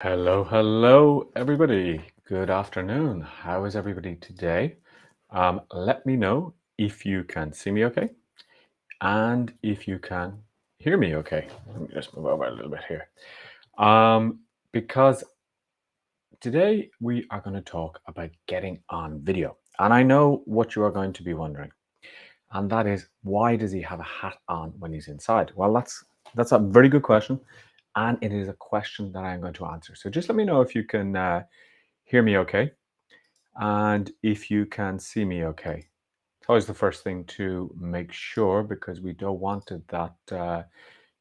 Hello, everybody. Good afternoon. How is everybody today? Let me know if you can see me okay and if you can hear me okay. Let me just move over a little bit here. Because today we are going to talk about getting on video. And I know what you are going to be wondering, and that is, why does he have a hat on when he's inside? Well, that's a very good question, and it is a question that I'm going to answer. So just let me know if you can hear me okay, and if you can see me okay. It's always the first thing to make sure, because we don't want it that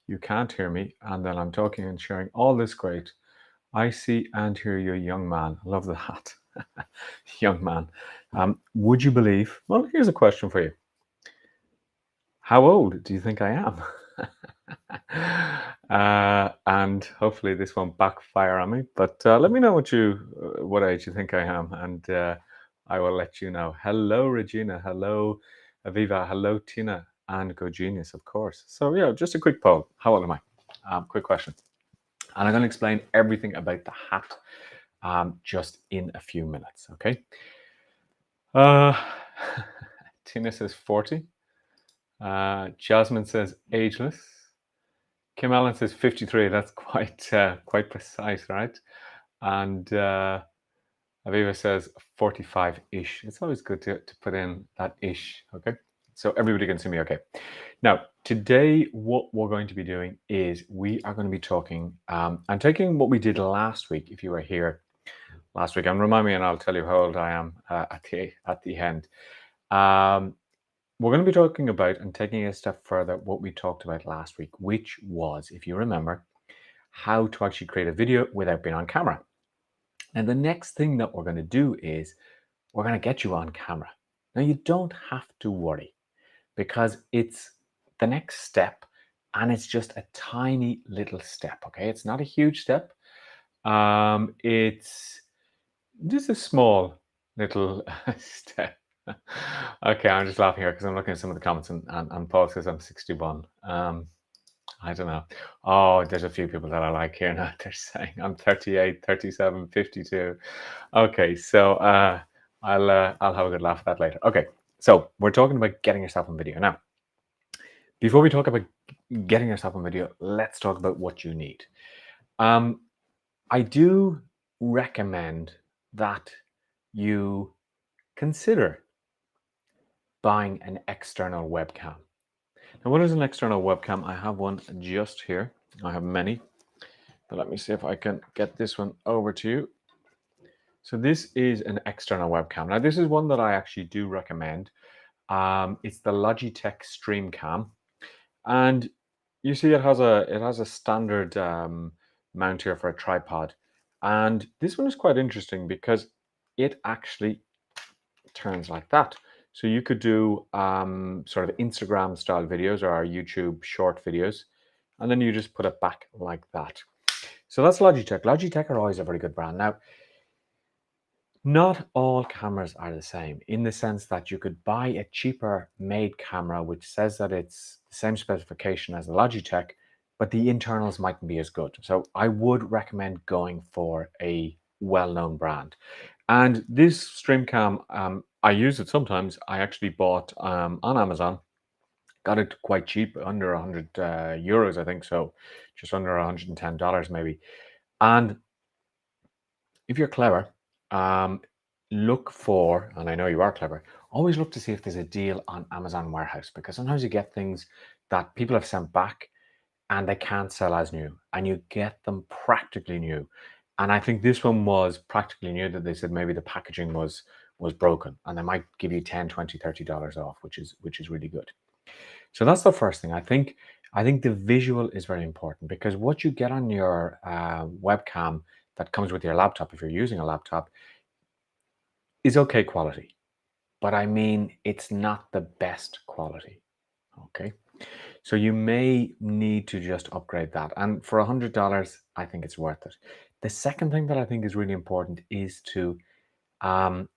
you can't hear me and then I'm talking and sharing all this great. I see and hear you, young man. I love the hat. Young man. Would you believe? Well, here's a question for you. How old do you think I am? And hopefully this won't backfire on me. But let me know what age you think I am, and I will let you know. Hello, Regina. Hello, Aviva. Hello, Tina, and Go Genius, of course. So yeah, just a quick poll. How old am I? Quick question, and I'm going to explain everything about the hat just in a few minutes. Okay. Uh, Tina says 40. Jasmine says ageless. Kim Allen says 53. That's quite precise, right? And Aviva says 45-ish. It's always good to put in that ish, okay? So everybody can see me okay. Now, today, what we're going to be doing is we are going to be talking and taking what we did last week, if you were here last week. And remind me, and I'll tell you how old I am at the end. We're going to be talking about and taking a step further what we talked about last week, which was, if you remember, how to actually create a video without being on camera. And the next thing that we're going to do is we're going to get you on camera. Now, you don't have to worry, because it's the next step, and it's just a tiny little step, okay? It's not a huge step. It's just a small little step. Okay, I'm just laughing here because I'm looking at some of the comments, and Paul says I'm 61. I don't know. Oh, there's a few people that I like here now. They're saying I'm 38, 37, 52. Okay, so I'll have a good laugh at that later. Okay, so we're talking about getting yourself on video. Now, before we talk about getting yourself on video, let's talk about what you need. I do recommend that you consider buying an external webcam. Now, what is an external webcam? I have one just here. I have many, but let me see if I can get this one over to you. So this is an external webcam. Now, this is one that I actually do recommend. It's the Logitech StreamCam, and you see it has a standard mount here for a tripod, and this one is quite interesting because it actually turns like that. So you could do sort of Instagram style videos or YouTube short videos, and then you just put it back like that. So that's Logitech. Logitech are always a very good brand. Now, not all cameras are the same, in the sense that you could buy a cheaper made camera which says that it's the same specification as the Logitech, but the internals mightn't be as good. So I would recommend going for a well-known brand. And this StreamCam, I use it sometimes. I actually bought on Amazon, got it quite cheap, under 100 euros, I think. So just under $110 maybe. And if you're clever, look for, and I know you are clever, always look to see if there's a deal on Amazon Warehouse, because sometimes you get things that people have sent back and they can't sell as new, and you get them practically new. And I think this one was practically new, that they said maybe the packaging was broken, and they might give you 10, 20, $30 off, which is really good. So that's the first thing. I think the visual is very important, because what you get on your webcam that comes with your laptop, if you're using a laptop, is okay quality. But I mean, it's not the best quality. Okay. So you may need to just upgrade that. And for $100, I think it's worth it. The second thing that I think is really important is to um,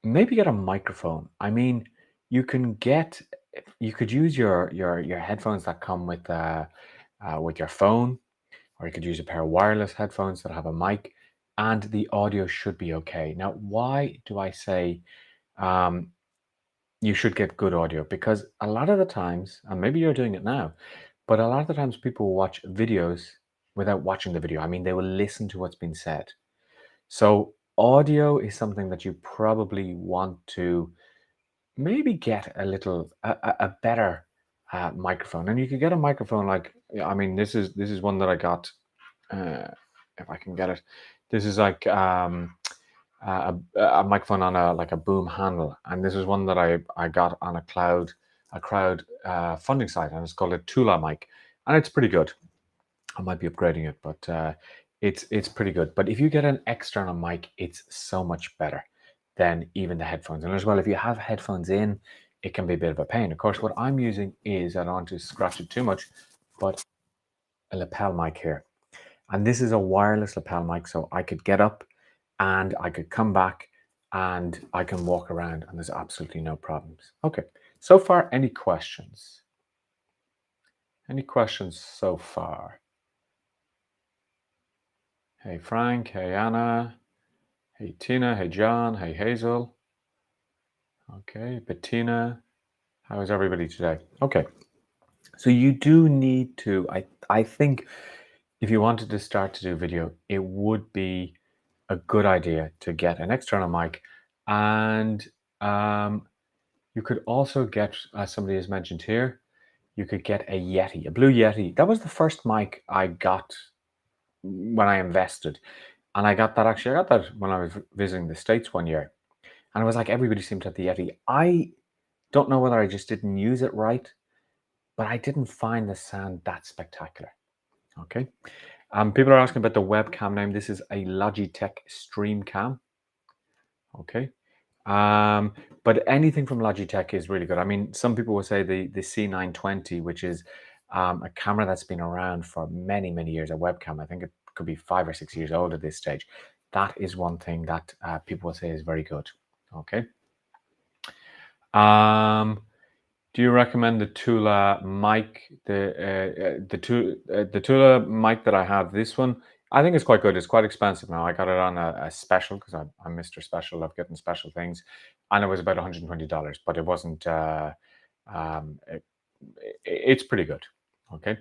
maybe get a microphone. I mean, you could use your headphones that come with your phone. or you could use a pair of wireless headphones that have a mic, and the audio should be okay. Now, why do I say um, you should get good audio? Because a lot of the times, and maybe you're doing it now, but a lot of the times people watch videos without watching the video. I mean, they will listen to what's been said. So audio is something that you probably want to maybe get a better microphone, and you could get a microphone like, yeah, I mean, this is one that I got. Uh, if I can get it, this is like a microphone on a like a boom handle, and this is one that I got on a crowd funding site, and it's called a Tula mic, and it's pretty good. I might be upgrading it, but it's pretty good. But if you get an external mic, it's so much better than even the headphones. And as well, if you have headphones in, it can be a bit of a pain. Of course, what I'm using is, I don't want to scratch it too much, but a lapel mic here. And this is a wireless lapel mic, so I could get up and I could come back and I can walk around and there's absolutely no problems. Okay, so far, any questions? Any questions so far? Hey Frank, hey Anna, hey Tina, hey John, hey Hazel. Okay, Bettina, how is everybody today? Okay, so you do need to, I think if you wanted to start to do video, it would be a good idea to get an external mic, and you could also get, as somebody has mentioned here, you could get a Yeti, a Blue Yeti. That was the first mic I got when I invested. And I got that, actually, I got that when I was visiting the States one year. And it was like everybody seemed to have the Yeti. I don't know whether I just didn't use it right, but I didn't find the sound that spectacular. Okay. People are asking about the webcam name. This is a Logitech Stream Cam. Okay. But anything from Logitech is really good. I mean, some people will say the C920, which is a camera that's been around for many, many years, a webcam. I think it could be 5 or 6 years old at this stage. That is one thing that people will say is very good. Okay. Um, do you recommend the Tula mic? The Tula mic that I have, this one, I think it's quite good. It's quite expensive now. I got it on a special because I'm Mr. Special. Of getting special things, and it was about $120, but it wasn't. Um, it, it's pretty good. Okay.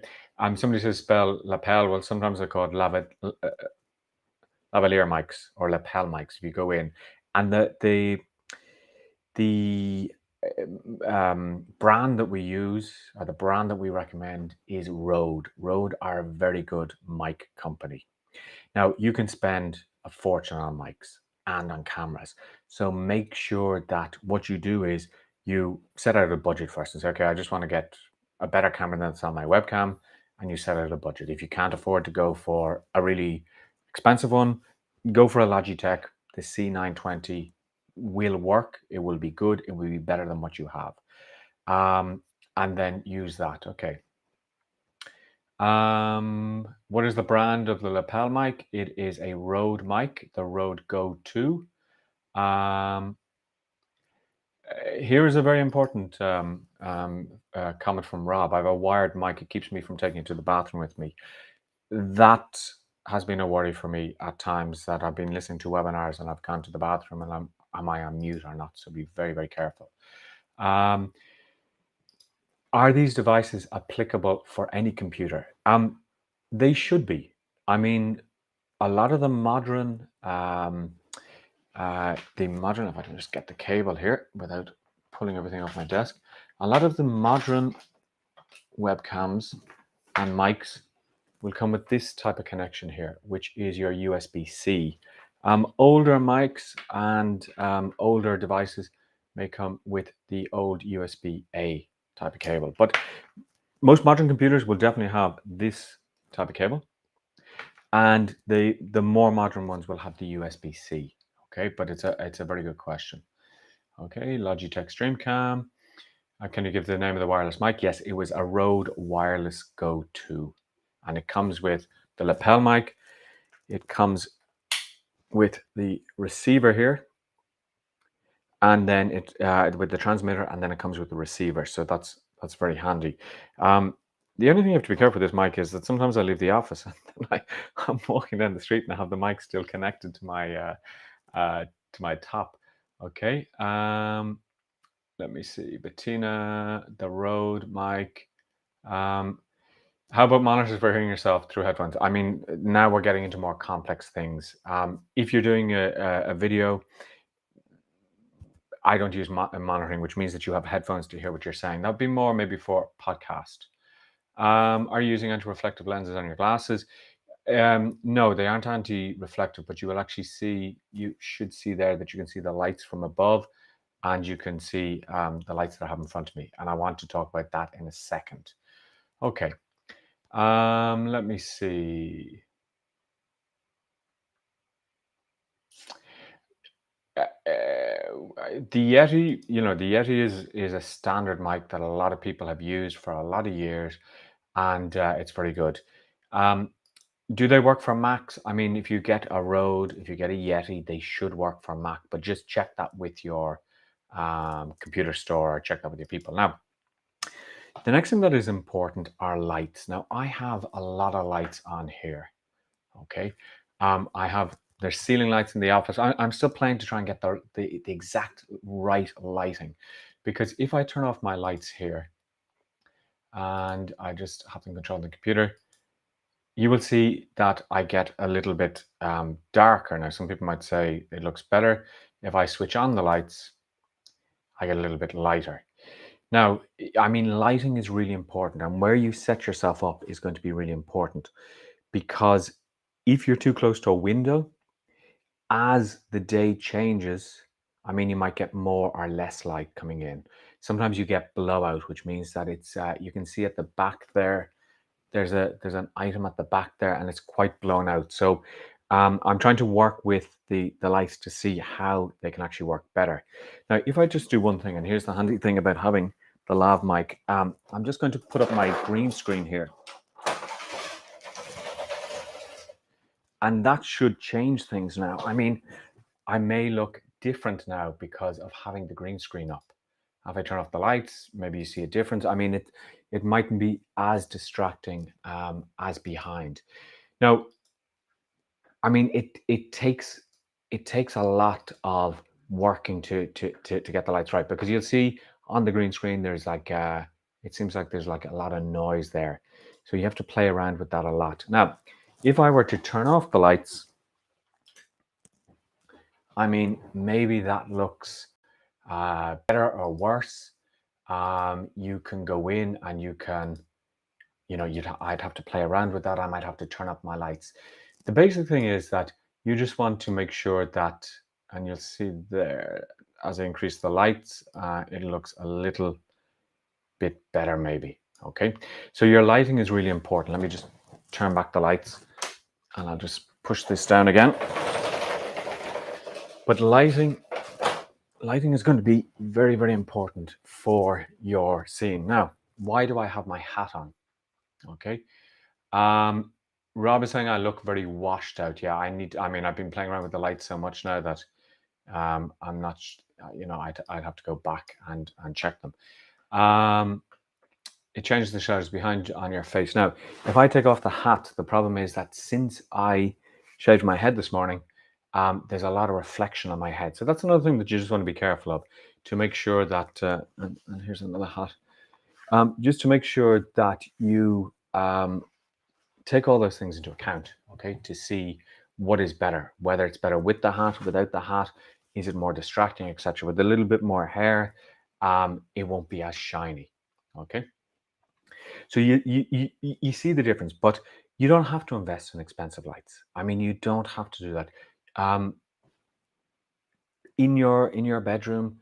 Somebody says spell lapel. Well, sometimes I call it lavalier mics or lapel mics. If you go in, and the brand that we use, or the brand that we recommend, is Rode. Rode are a very good mic company. Now, you can spend a fortune on mics and on cameras. So make sure that what you do is you set out a budget first and say, okay, I just want to get a better camera that's on my webcam, and you set out a budget. If you can't afford to go for a really expensive one, go for a Logitech. The C920 will work. It will be good. It will be better than what you have. And then use that. Okay. What is the brand of the lapel mic? It is a Rode mic, the Rode Go 2. Here is a very important comment from Rob. I have a wired mic. It keeps me from taking it to the bathroom with me. That has been a worry for me at times, that I've been listening to webinars and I've gone to the bathroom and am I on mute or not? So be very, very careful. Are these devices applicable for any computer? They should be. I mean, a lot of the modern, if I can just get the cable here without pulling everything off my desk, a lot of the modern webcams and mics will come with this type of connection here, which is your USB-C. Older mics and older devices may come with the old USB-A type of cable, but most modern computers will definitely have this type of cable, and the more modern ones will have the USB-C. Okay, but it's a very good question. Okay, Logitech StreamCam. Can you give the name of the wireless mic? Yes, it was a Rode Wireless Go 2, and it comes with the lapel mic. It comes with the receiver here, and then it with the transmitter, and then it comes with the receiver. So that's very handy. The only thing you have to be careful with this mic is that sometimes I leave the office and then I'm walking down the street and I have the mic still connected to my top. Okay. Let me see. Bettina, the Rode mic. Um, how about monitors for hearing yourself through headphones? I mean, now we're getting into more complex things. If you're doing a video, I don't use monitoring, which means that you have headphones to hear what you're saying. That'd be more maybe for podcast. Are you using anti-reflective lenses on your glasses? No, they aren't anti-reflective, but you will actually see, you should see there that you can see the lights from above and you can see the lights that I have in front of me. And I want to talk about that in a second. Okay. Let me see. The Yeti, the Yeti is a standard mic that a lot of people have used for a lot of years, and it's very good. Um, do they work for Macs? I mean, if you get a Rode, if you get a Yeti, they should work for Mac, but just check that with your computer store or check that with your people. Now, the next thing that is important are lights. Now, I have a lot of lights on here. Okay. There's ceiling lights in the office. I'm still playing to try and get the exact right lighting, because if I turn off my lights here and I just have them control the computer, you will see that I get a little bit darker. Now, some people might say it looks better. If I switch on the lights, I get a little bit lighter. Now, I mean, lighting is really important, and where you set yourself up is going to be really important, because if you're too close to a window, as the day changes, I mean, you might get more or less light coming in. Sometimes you get blowout, which means that it's you can see at the back there. There's an item at the back there, and it's quite blown out. So I'm trying to work with the lights to see how they can actually work better. Now, if I just do one thing, and here's the handy thing about having the lav mic, I'm just going to put up my green screen here, and that should change things now. I mean, I may look different now because of having the green screen up. If I turn off the lights, maybe you see a difference. I mean, it mightn't be as distracting as behind. Now, I mean, it takes a lot of working to get the lights right, because you'll see on the green screen there's like it seems like there's like a lot of noise there, so you have to play around with that a lot. Now, if I were to turn off the lights, I mean, maybe that looks better or worse. You can go in and you can, I'd have to play around with that. I might have to turn up my lights. The basic thing is that you just want to make sure that, and you'll see there, as I increase the lights, it looks a little bit better maybe. Okay, so your lighting is really important. Let me just turn back the lights and I'll just push this down again. But lighting is going to be very, very important for your scene. Now, why do I have my hat on? Okay. Rob is saying I look very washed out. Yeah, I mean, I've been playing around with the lights so much now that I'm not, I'd have to go back and check them. It changes the shadows behind on your face. Now, if I take off the hat, the problem is that since I shaved my head this morning, there's a lot of reflection on my head. So that's another thing that you just want to be careful of, to make sure that, and here's another hat, just to make sure that you take all those things into account, okay, to see what is better, whether it's better with the hat, without the hat, is it more distracting, etc. With a little bit more hair, it won't be as shiny, okay. So you see the difference, but you don't have to invest in expensive lights. I mean, you don't have to do that. Um, in your bedroom,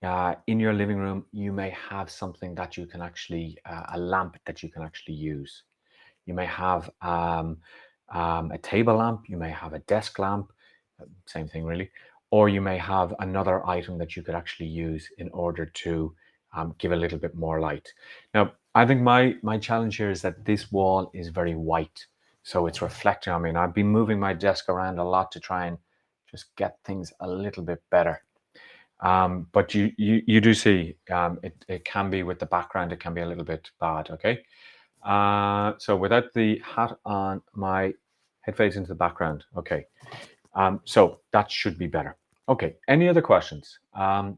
in your living room, you may have something that you can actually a lamp that you can actually use. You may have a table lamp. You may have a desk lamp. Same thing, really. Or you may have another item that you could actually use in order to give a little bit more light. Now, I think my challenge here is that this wall is very white, so it's reflecting. I mean, I've been moving my desk around a lot to try and just get things a little bit better. But you do see it can be with the background, it can be a little bit bad. Okay. So without the hat on, my head fades into the background. Okay. So that should be better. Okay. Any other questions? The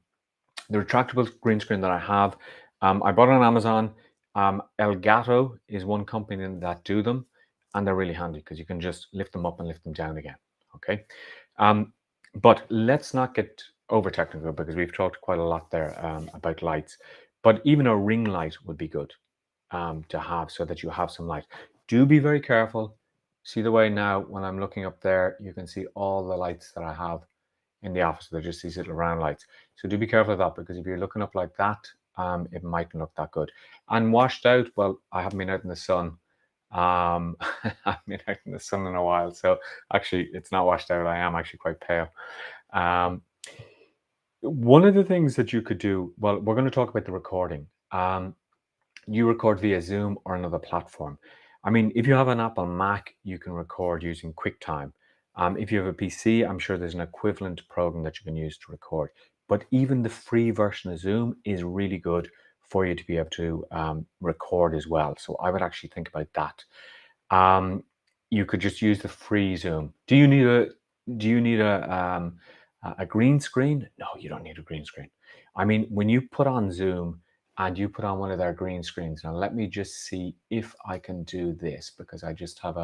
retractable green screen that I have, I bought it on Amazon. Elgato is one company that do them, and they're really handy because you can just lift them up and lift them down again. Okay. Um, but let's not get over technical because we've talked quite a lot there about lights. But even a ring light would be good to have so that you have some light. Do be very careful. See the way now when I'm looking up there, you can see all the lights that I have in the office. They're just these little round lights. So do be careful of that because if you're looking up like that, it mightn't look that good. And washed out, well, I haven't been out in the sun. I haven't been out in the sun in a while. So actually, it's not washed out. I am actually quite pale. Um, one of the things that you could do, well, we're going to talk about the recording. You record via Zoom or another platform. I mean, if you have an Apple Mac, you can record using QuickTime. If you have a PC, I'm sure there's an equivalent program that you can use to record. But even the free version of Zoom is really good for you to be able to record as well. So I would actually think about that. You could just use the free Zoom. Do you need a green screen? No, you don't need a green screen. I mean, when you put on Zoom and you put on one of their green screens, now let me just see if I can do this because I just have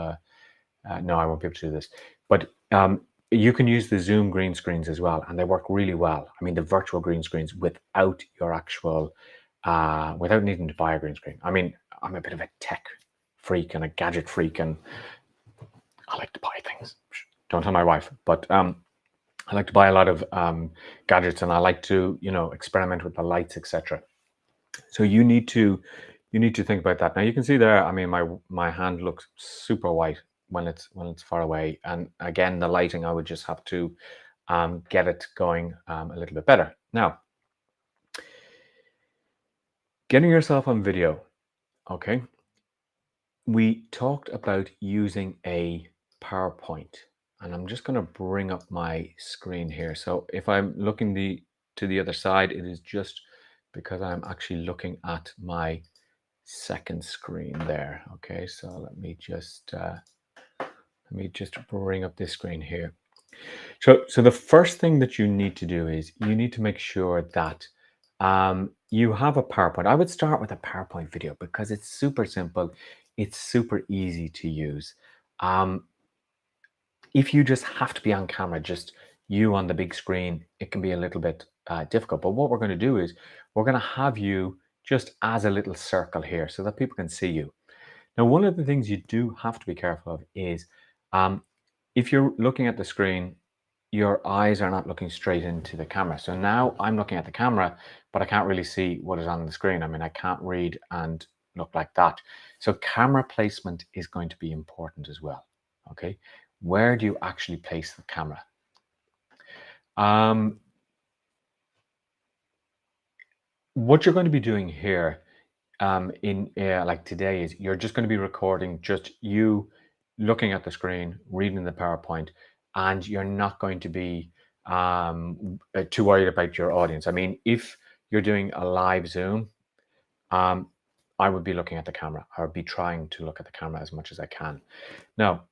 no, I won't be able to do this. But you can use the Zoom green screens as well, and they work really well. I mean, the virtual green screens without your actual, without needing to buy a green screen. I mean, I'm a bit of a tech freak and a gadget freak, and I like to buy things. Don't tell my wife, but I like to buy a lot of gadgets, and I like to, experiment with the lights, etc. So you need to think about that. Now you can see there. I mean, my hand looks super white when it's far away, and again, the lighting I would just have to get it going a little bit better. Now, getting yourself on video. Okay, we talked about using a PowerPoint, and I'm just going to bring up my screen here. So if I'm looking to the other side, it is just because I'm actually looking at my second screen there. Okay, so let me just bring up this screen here. So the first thing that you need to do is you need to make sure that you have a PowerPoint. I would start with a PowerPoint video because it's super simple. It's super easy to use. Um, if you just have to be on camera, just you on the big screen, it can be a little bit difficult. But what we're going to do is we're going to have you just as a little circle here so that people can see you. Now, one of the things you do have to be careful of is um, if you're looking at the screen, your eyes are not looking straight into the camera. So now I'm looking at the camera, but I can't really see what is on the screen. I mean, I can't read and look like that. So camera placement is going to be important as well. Okay, where do you actually place the camera? Um, what you're going to be doing here in like today is you're just going to be recording just you looking at the screen, reading the PowerPoint, and you're not going to be too worried about your audience. I mean, if you're doing a live Zoom, um, I would be looking at the camera. I would be trying to look at the camera as much as I can. Now,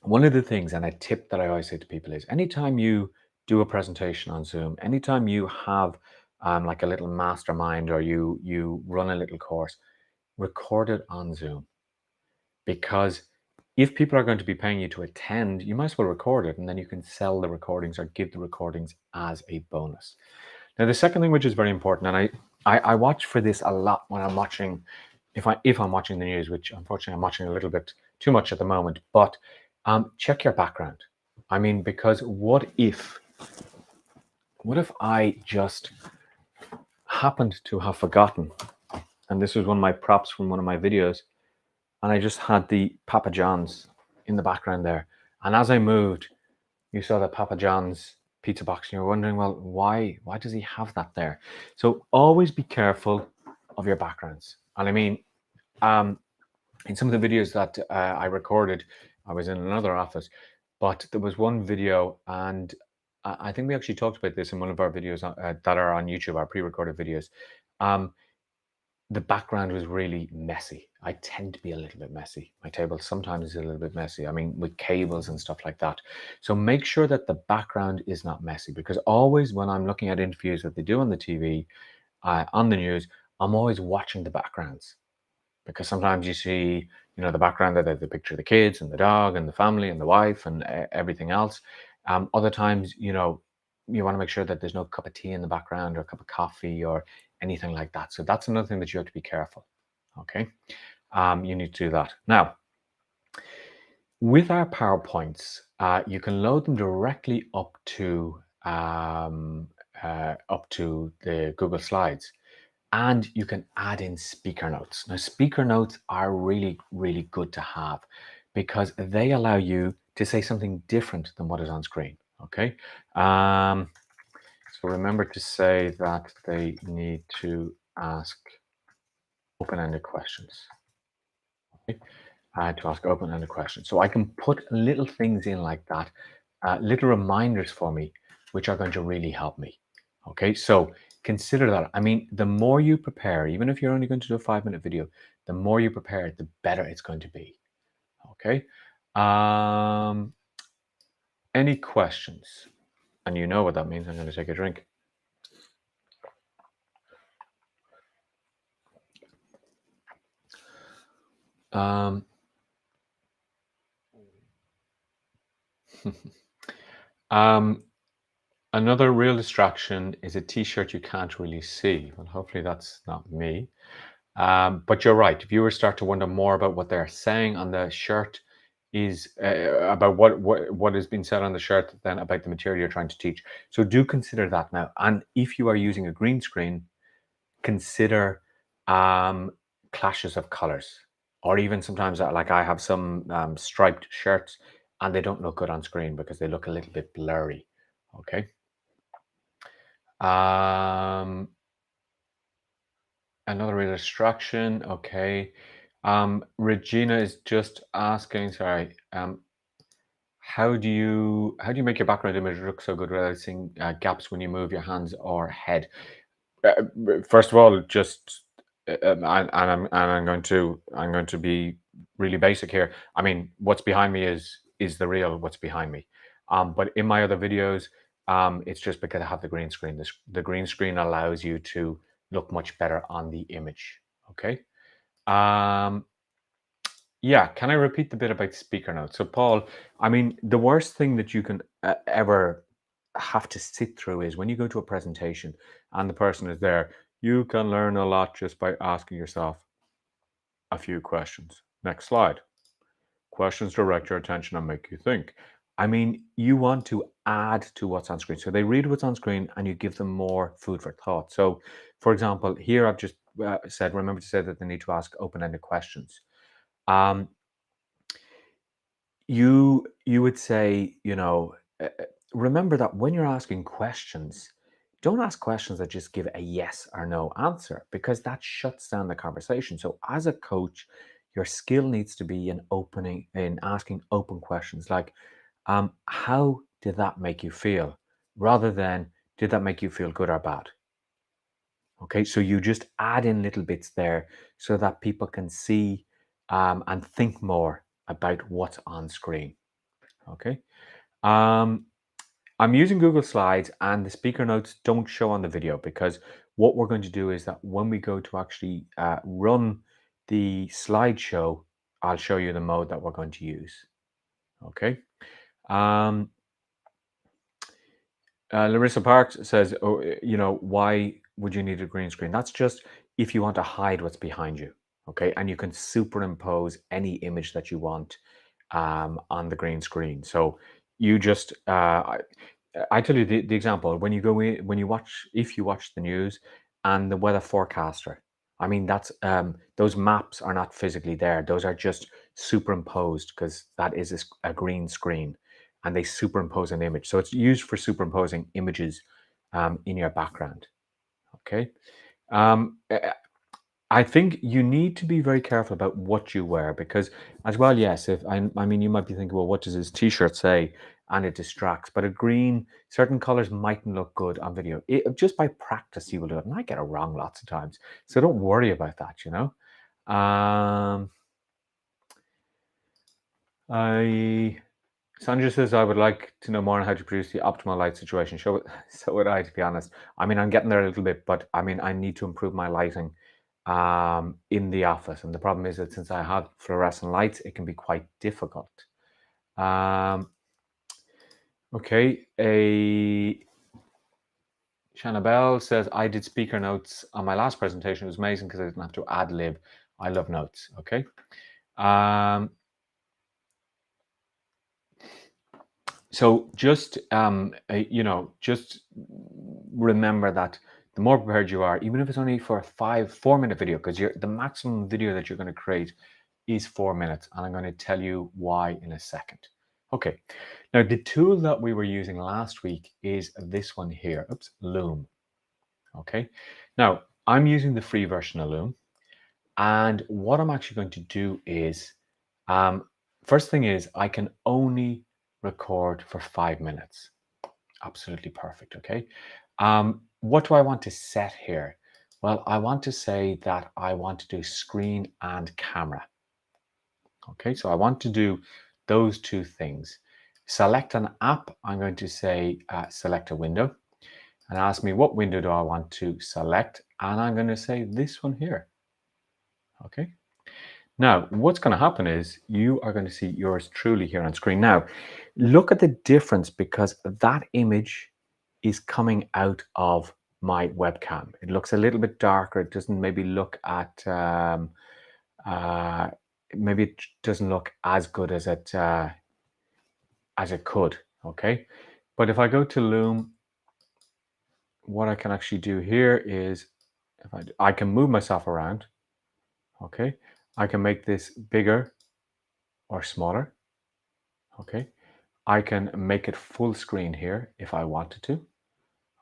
one of the things and a tip that I always say to people is anytime you do a presentation on Zoom, anytime you have like a little mastermind or you run a little course, record it on Zoom, because if people are going to be paying you to attend, you might as well record it and then you can sell the recordings or give the recordings as a bonus. Now, the second thing which is very important, and I watch for this a lot when I'm watching, if I'm watching the news, which unfortunately I'm watching a little bit too much at the moment, but check your background. I mean, because what if I just happened to have forgotten, and this was one of my props from one of my videos, and I just had the Papa John's in the background there. And as I moved, you saw the Papa John's pizza box, and you're wondering, well, why does he have that there? So always be careful of your backgrounds. And I mean, in some of the videos that I recorded, I was in another office, but there was one video, and I think we actually talked about this in one of our videos that are on YouTube, our pre-recorded videos. Um, the background was really messy. I tend to be a little bit messy. My table sometimes is a little bit messy. I mean, with cables and stuff like that. So make sure that the background is not messy, because always when I'm looking at interviews that they do on the TV, on the news, I'm always watching the backgrounds, because sometimes you see, the background that the picture of the kids and the dog and the family and the wife and everything else. Other times, you want to make sure that there's no cup of tea in the background or a cup of coffee or anything like that. So that's another thing that you have to be careful. Okay, you need to do that. Now, with our PowerPoints, you can load them directly up to the Google Slides, and you can add in speaker notes. Now, speaker notes are really, really good to have because they allow you to say something different than what is on screen. Okay. So remember to say that they need to ask open-ended questions. Okay. To ask open-ended questions. So I can put little things in like that, little reminders for me, which are going to really help me. Okay, so consider that. I mean, the more you prepare, even if you're only going to do a 5-minute video, the more you prepare, the better it's going to be. Okay. Any questions? And you know what that means. I'm going to take a drink. Um, Another real distraction is a t-shirt you can't really see. Well, hopefully that's not me. But you're right. Viewers start to wonder more about what they're saying on the shirt is about what is being said on the shirt than about the material you're trying to teach. So do consider that now. And if you are using a green screen, consider um, clashes of colors, or even sometimes like I have some striped shirts and they don't look good on screen because they look a little bit blurry. Okay. Um, Another real distraction. Okay. Regina is just asking, sorry, how do you make your background image look so good without seeing gaps when you move your hands or head? Uh, First of all, just I'm going to be really basic here. I mean, what's behind me is the real what's behind me. But in my other videos, it's just because I have the green screen. The green screen allows you to look much better on the image. Okay. Um, yeah, can I repeat the bit about speaker notes? So, Paul, I mean, the worst thing that you can ever have to sit through is when you go to a presentation and the person is there, you can learn a lot just by asking yourself a few questions. Next slide. Questions direct your attention and make you think. I mean, you want to add to what's on screen. So they read what's on screen and you give them more food for thought. So, for example, here I've just said, remember to say that they need to ask open ended questions. Um, you would say, remember that when you're asking questions, don't ask questions that just give a yes or no answer, because that shuts down the conversation. So as a coach, your skill needs to be in asking open questions like, how did that make you feel, rather than did that make you feel good or bad. Okay, so you just add in little bits there so that people can see and think more about what's on screen. Okay. Um, I'm using Google Slides, and the speaker notes don't show on the video, because what we're going to do is that when we go to actually run the slideshow, I'll show you the mode that we're going to use. Okay. Um, Larissa Parks says, oh, why would you need a green screen? That's just if you want to hide what's behind you. Okay. And you can superimpose any image that you want on the green screen. So you just, I tell you the example, when you go in, if you watch the news and the weather forecaster, I mean, that's, those maps are not physically there. Those are just superimposed because that is a green screen, and they superimpose an image. So it's used for superimposing images in your background. Okay. Um, uh, I think you need to be very careful about what you wear, because, as well, yes, if I mean, you might be thinking, well, what does his t-shirt say? and it distracts. But a green, certain colors mightn't look good on video. Just by practice, you will do it. And I get it wrong lots of times. So don't worry about that, you know. Sandra says, I would like to know more on how to produce the optimal light situation. So would I, to be honest. I mean, I'm getting there a little bit, but I mean, I need to improve my lighting in the office. And the problem is that since I have fluorescent lights, it can be quite difficult. Okay, Shanna Bell says, I did speaker notes on my last presentation. It was amazing because I didn't have to ad lib. I love notes. Okay. So just just remember that the more prepared you are, even if it's only for a 4-minute video, because the maximum video that you're going to create is 4 minutes, and I'm going to tell you why in a second. Okay, now the tool that we were using last week is this one here. Oops, Loom. Okay, now I'm using the free version of Loom, and what I'm actually going to do is, first thing is I can only record for 5 minutes. Absolutely perfect. Okay. What do I want to set here? Well, I want to say that I want to do screen and camera. Okay, so I want to do those two things. Select an app. I'm going to say select a window, and ask me what window do I want to select, and I'm going to say this one here. Okay. Now, what's going to happen is you are going to see yours truly here on screen. Now, look at the difference because that image is coming out of my webcam. It looks a little bit darker. It doesn't maybe look at, maybe it doesn't look as good as it could, okay? But if I go to Loom, what I can actually do here is, if I can move myself around, okay? I can make this bigger or smaller. Okay, I can make it full screen here if I wanted to.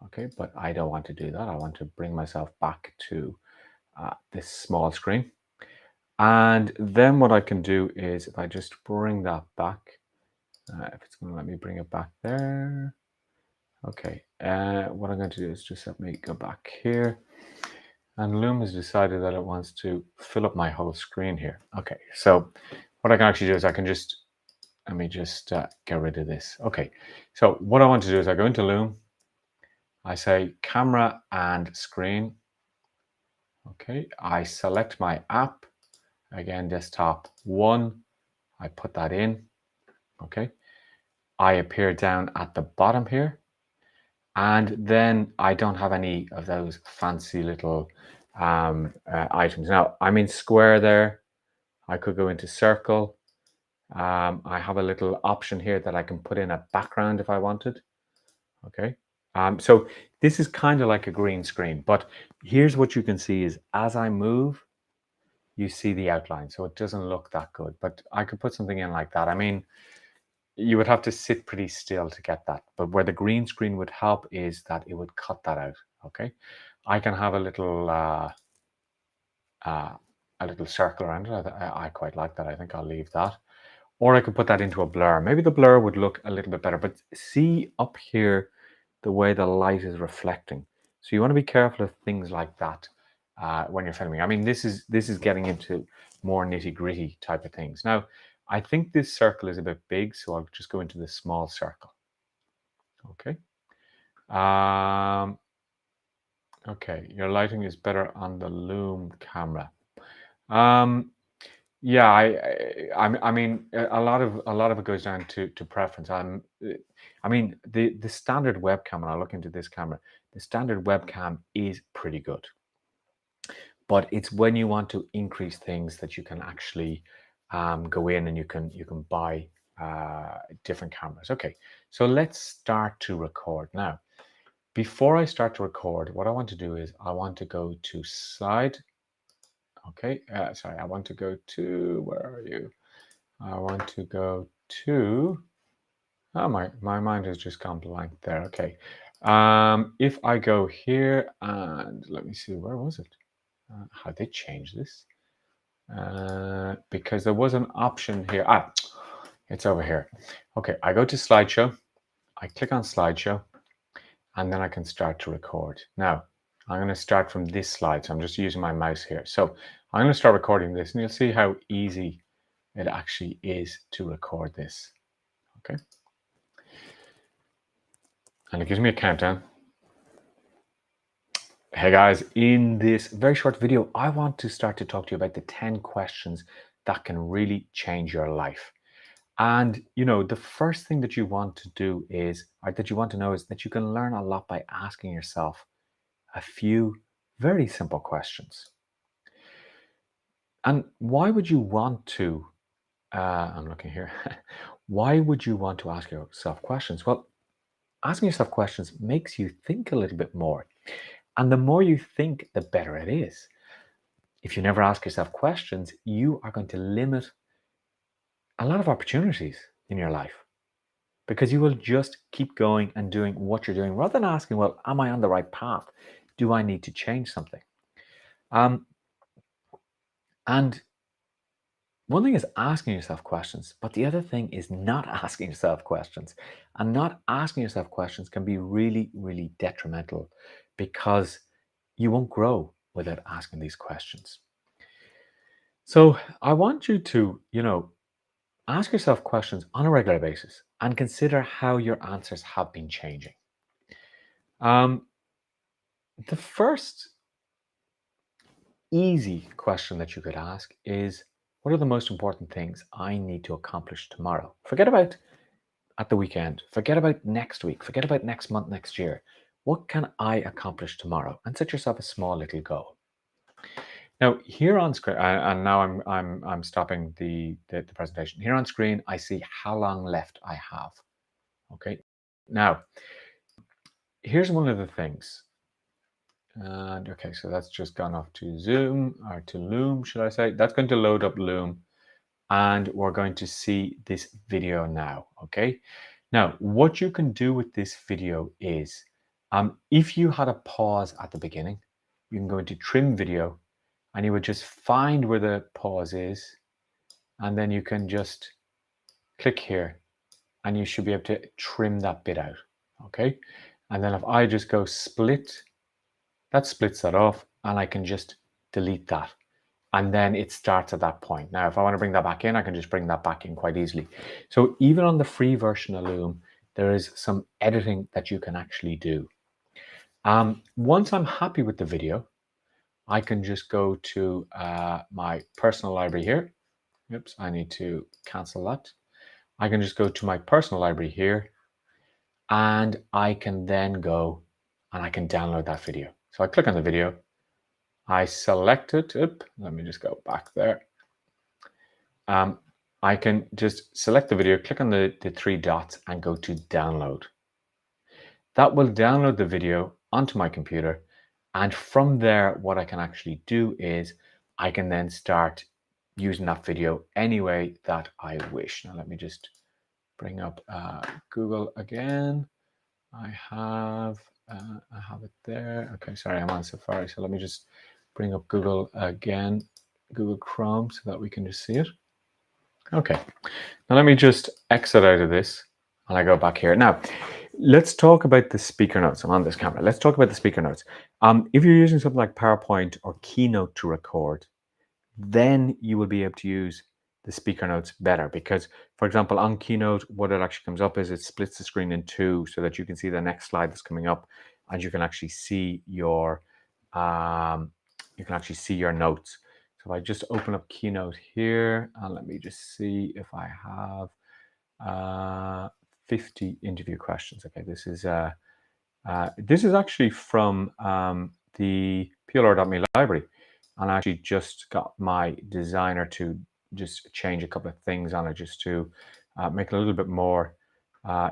Okay, but I don't want to do that. I want to bring myself back to this small screen. And then what I can do is if I just bring that back, if it's going to let me bring it back there. Okay, what I'm going to do is just let me go back here. And Loom has decided that it wants to fill up my whole screen here. Okay, so what I can actually do is I can just, let me just get rid of this. Okay, so what I want to do is I go into Loom, I say camera and screen. Okay, I select my app, again, desktop 1, I put that in. Okay, I appear down at the bottom here, and then I don't have any of those fancy little items. Now, I'm in square there. I could go into circle. I have a little option here that I can put in a background if I wanted. Okay. So this is kind of like a green screen, but here's what you can see is as I move, you see the outline. So it doesn't look that good, but I could put something in like that. I mean, you would have to sit pretty still to get that. But where the green screen would help is that it would cut that out. Okay. I can have a little circle around it. I quite like that. I think I'll leave that. Or I could put that into a blur. Maybe the blur would look a little bit better, but see up here the way the light is reflecting. So you want to be careful of things like that when you're filming. I mean, this is getting into more nitty-gritty type of things. Now, I think this circle is a bit big, so I'll just go into this small circle. Okay. Okay, your lighting is better on the Loom camera. Yeah, I mean, a lot of it goes down to preference. I mean, the standard webcam, and I'll look into this camera. The standard webcam is pretty good, but it's when you want to increase things that you can actually go in and you can buy different cameras. Okay, so let's start to record now. Before I start to record, what I want to do is I want to go to slide. Okay, sorry, I want to go to, where are you? I want to go to, oh, my mind has just gone blank there. Okay, if I go here and let me see, where was it? How they changed this? Because there was an option here. It's over here. Okay, I go to slideshow, I click on slideshow, and then I can start to record. Now, I'm going to start from this slide. So I'm just using my mouse here. So I'm going to start recording this, and you'll see how easy it actually is to record this. Okay. And it gives me a countdown. Hey guys, in this very short video, I want to start to talk to you about the 10 questions that can really change your life. And, you know, the first thing that you want to do is, or that you want to know, is that you can learn a lot by asking yourself a few very simple questions. And why would you want to, I'm looking here, why would you want to ask yourself questions? Well, asking yourself questions makes you think a little bit more. And the more you think, the better it is. If you never ask yourself questions, you are going to limit a lot of opportunities in your life because you will just keep going and doing what you're doing rather than asking, well, am I on the right path? Do I need to change something? And one thing is asking yourself questions, but the other thing is not asking yourself questions. And not asking yourself questions can be really, really detrimental because you won't grow without asking these questions. So I want you to, ask yourself questions on a regular basis and consider how your answers have been changing. Um, the first easy question that you could ask is, what are the most important things I need to accomplish tomorrow? Forget about at the weekend. Forget about next week. Forget about next month, next year. What can I accomplish tomorrow? And set yourself a small little goal. Now here on screen, and now I'm stopping the presentation. Here on screen, I see how long left I have. Okay. Now, here's one of the things. And okay, so that's just gone off to Zoom or to Loom, should I say? That's going to load up Loom, and we're going to see this video now. Okay. Now, what you can do with this video is, if you had a pause at the beginning, you can go into trim video and you would just find where the pause is, and then you can just click here and you should be able to trim that bit out. Okay. And then if I just go split, that splits that off, and I can just delete that. And then it starts at that point. Now, if I want to bring that back in, I can just bring that back in quite easily. So even on the free version of Loom, there is some editing that you can actually do. Once I'm happy with the video, I can just go to my personal library here. Oops, I need to cancel that. I can just go to my personal library here, and I can then go and I can download that video. So I click on the video, I select it. Let me just go back there. I can just select the video, click on the three dots and go to download. That will download the video onto my computer. And from there, what I can actually do is I can then start using that video any way that I wish. Now, let me just bring up Google again. I have it there. Okay, sorry, I'm on Safari. So let me just bring up Google again, Google Chrome, so that we can just see it. Okay, now let me just exit out of this and I go back here. Now, let's talk about the speaker notes. I'm on this camera. Let's talk about the speaker notes. If you're using something like PowerPoint or Keynote to record, then you will be able to use the speaker notes better because, for example, on Keynote, what it actually comes up is it splits the screen in two so that you can see the next slide that's coming up, and you can actually see your notes. So if I just open up Keynote here, and let me just see if I have 50 interview questions. Okay, this is actually from the PLR.me library. And I actually just got my designer to just change a couple of things on it just to make it a little bit more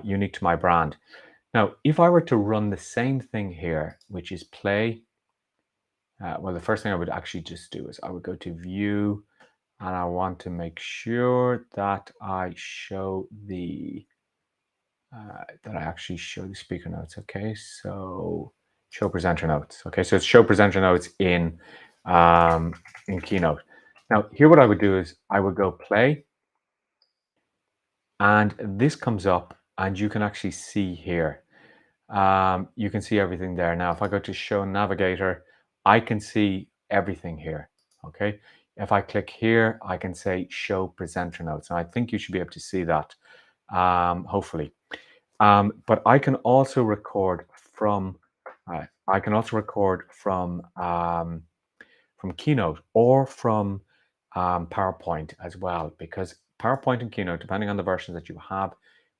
unique to my brand. Now, if I were to run the same thing here, which is play, well, the first thing I would actually just do is I would go to view, and I want to make sure that I show the speaker notes. Okay, so show presenter notes. Okay, so it's show presenter notes in Keynote. Now, here what I would do is I would go play, And this comes up and you can actually see here. You can see everything there. Now, if I go to show navigator, I can see everything here. Okay. If I click here, I can say show presenter notes. And I think you should be able to see that, hopefully. But I can also record from, I can also record from Keynote or from PowerPoint as well, because PowerPoint and Keynote, depending on the version that you have,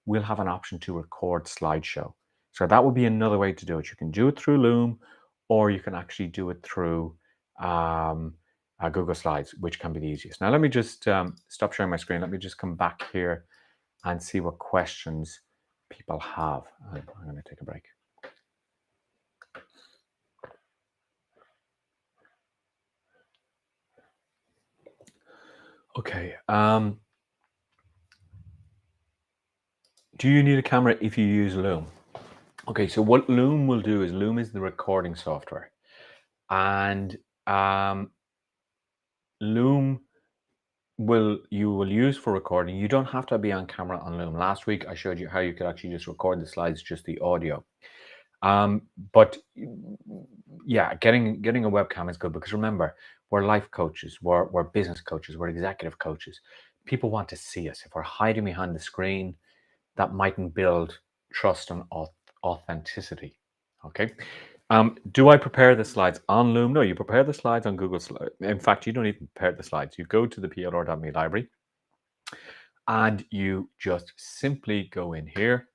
will have an option to record slideshow. So that would be another way to do it. You can do it through Loom, or you can actually do it through um, Google Slides, which can be the easiest. Now, let me just stop sharing my screen. Let me just come back here and see what questions people have. I'm going to take a break. Okay. Do you need a camera if you use Loom? Okay, so what Loom will do is Loom is the recording software, and Loom you will use for recording. You don't have to be on camera on Loom. Last week I showed you how you could actually just record the slides, just the audio. But yeah, getting a webcam is good, because remember, we're life coaches, we're business coaches, we're executive coaches. People want to see us. If we're hiding behind the screen, that mightn't build trust and authenticity. Okay. Do I prepare the slides on Loom? No, you prepare the slides on Google Slides. In fact, you don't even prepare the slides. You go to the PLR.me library and you just simply go in here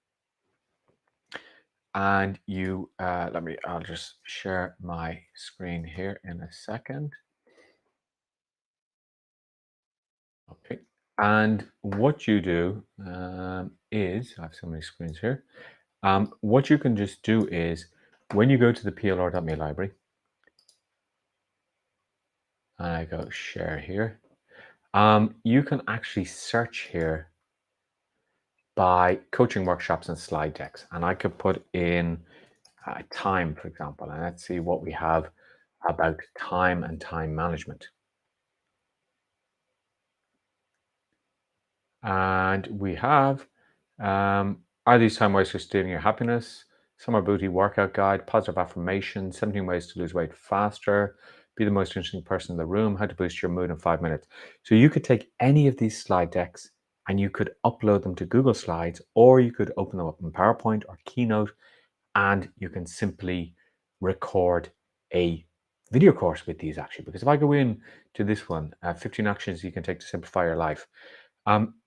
and you, I'll just share my screen here in a second. Okay. And what you do is, I have so many screens here. What you can just do is, when you go to the PLR.me library, and I go share here, you can actually search here by coaching workshops and slide decks. And I could put in time, for example, and let's see what we have about time and time management. And we have, are these time wasters stealing your happiness? Summer booty workout guide, positive affirmation, 17 ways to lose weight faster, be the most interesting person in the room, how to boost your mood in 5 minutes. So you could take any of these slide decks and you could upload them to Google Slides, or you could open them up in PowerPoint or Keynote, and you can simply record a video course with these, actually. Because if I go in to this one, 15 actions you can take to simplify your life.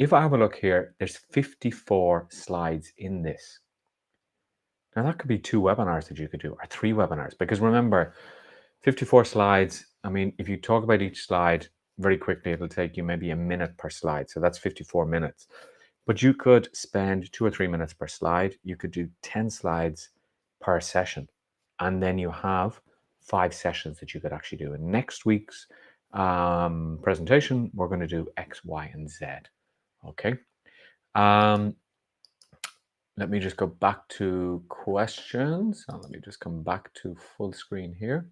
If I have a look here, there's 54 slides in this. Now that could be 2 webinars that you could do, or 3 webinars, because remember, 54 slides, I mean, if you talk about each slide very quickly, it'll take you maybe a minute per slide. So that's 54 minutes. But you could spend 2 or 3 minutes per slide. You could do 10 slides per session. And then you have 5 sessions that you could actually do. In next week's presentation, we're going to do X, Y, and Z. Okay. Let me just go back to questions. Let me just come back to full screen here.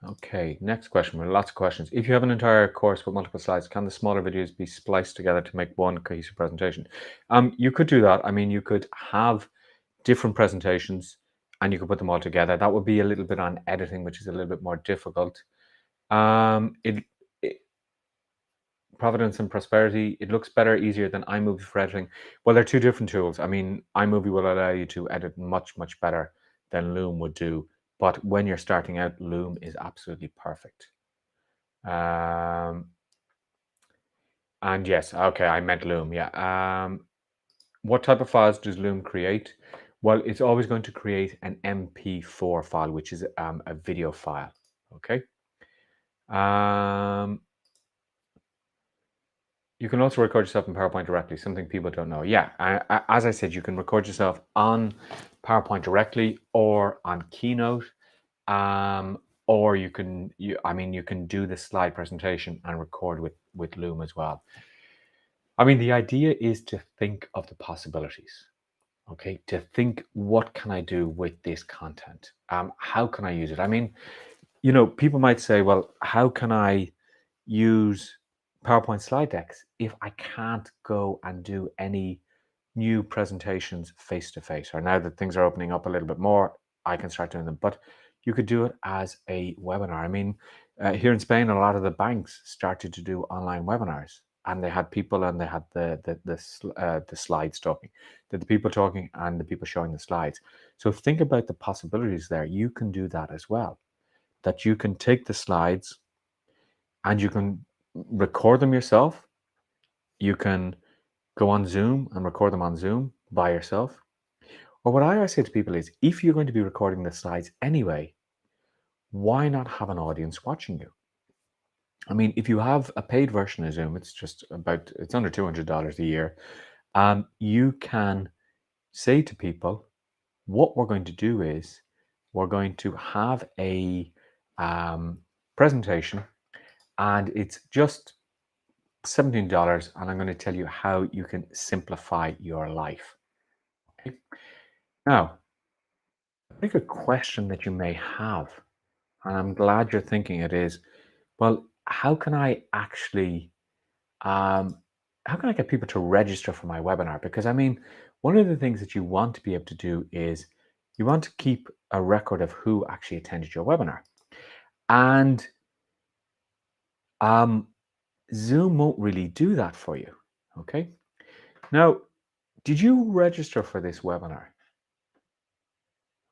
Okay, next question. We have lots of questions. If you have an entire course with multiple slides, can the smaller videos be spliced together to make one cohesive presentation? You could do that. I mean, you could have different presentations and you could put them all together. That would be a little bit on editing, which is a little bit more difficult. Providence and Prosperity, it looks better, easier than iMovie for editing. Well, they're 2 different tools. I mean, iMovie will allow you to edit much, much better than Loom would do. But when you're starting out, Loom is absolutely perfect. And yes, okay, I meant Loom, yeah. What type of files does Loom create? Well, it's always going to create an MP4 file, which is a video file, okay? You can also record yourself in PowerPoint directly, something people don't know. Yeah, as I said, you can record yourself on PowerPoint directly or on Keynote, or you can do the slide presentation and record with Loom as well. I mean, the idea is to think of the possibilities, okay? To think, what can I do with this content? How can I use it? I mean, people might say, well, how can I use PowerPoint slide decks if I can't go and do any new presentations face to face. Or now that things are opening up a little bit more, I can start doing them. But you could do it as a webinar. I mean, here in Spain, a lot of the banks started to do online webinars, and they had people and they had the slides talking, the people talking and the people showing the slides. So think about the possibilities there. You can do that as well. That you can take the slides and you can record them yourself. You can go on Zoom and record them on Zoom by yourself. Or what I always say to people is, if you're going to be recording the slides anyway, why not have an audience watching you? I mean, if you have a paid version of Zoom, it's under $200 a year. You can say to people, what we're going to do is we're going to have a presentation, and it's just $17, and I'm going to tell you how you can simplify your life. Okay? Now, I think a question that you may have, and I'm glad you're thinking it, is, well, how can I actually, how can I get people to register for my webinar? Because I mean, one of the things that you want to be able to do is you want to keep a record of who actually attended your webinar. And Zoom won't really do that for you, okay? Now, did you register for this webinar?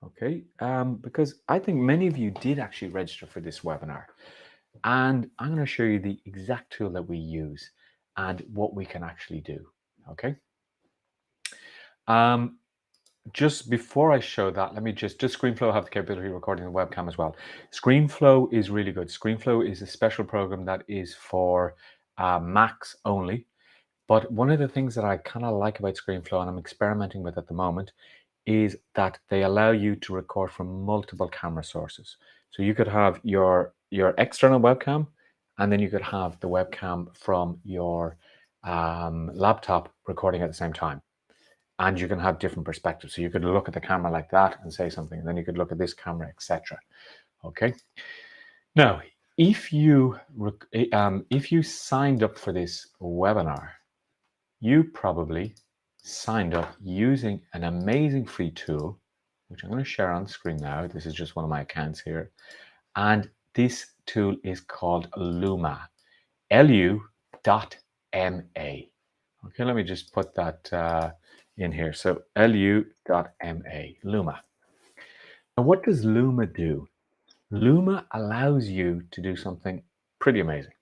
Okay, because I think many of you did actually register for this webinar. And I'm going to show you the exact tool that we use and what we can actually do, okay? Just before I show that, let me does ScreenFlow have the capability of recording the webcam as well? ScreenFlow is really good. ScreenFlow is a special program that is for Macs only. But one of the things that I kind of like about ScreenFlow, and I'm experimenting with at the moment, is that they allow you to record from multiple camera sources. So you could have your external webcam, and then you could have the webcam from your laptop recording at the same time. And you can have different perspectives. So you could look at the camera like that and say something, and then you could look at this camera, etc. Okay. Now, if you signed up for this webinar, you probably signed up using an amazing free tool, which I'm going to share on the screen now. This is just one of my accounts here. And this tool is called Luma, Lu.ma. Okay, let me just put that in here. So Lu.ma, Luma. Now, what does Luma do? Luma allows you to do something pretty amazing.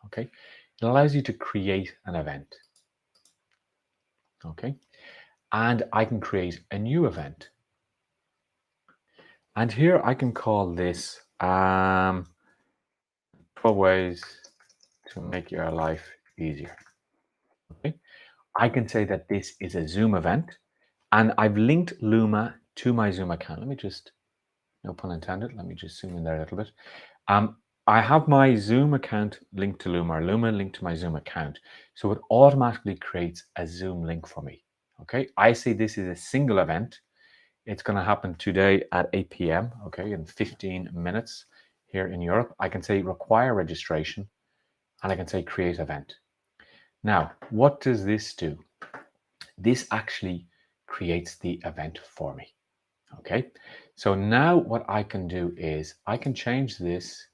Okay, it allows you to create an event. Okay, and I can create a new event. And here I can call this 12 ways to make your life easier. Okay, I can say that this is a Zoom event, and I've linked Luma to my Zoom account. Let me just, no pun intended, let me just zoom in there a little bit. I have my Zoom account linked to Luma, or Luma linked to my Zoom account. So it automatically creates a Zoom link for me. Okay, I say this is a single event. It's going to happen today at 8 p.m. Okay, in 15 minutes here in Europe. I can say require registration, and I can say create event. Now, what does this do? This actually creates the event for me. Okay, so now what I can do is I can change this,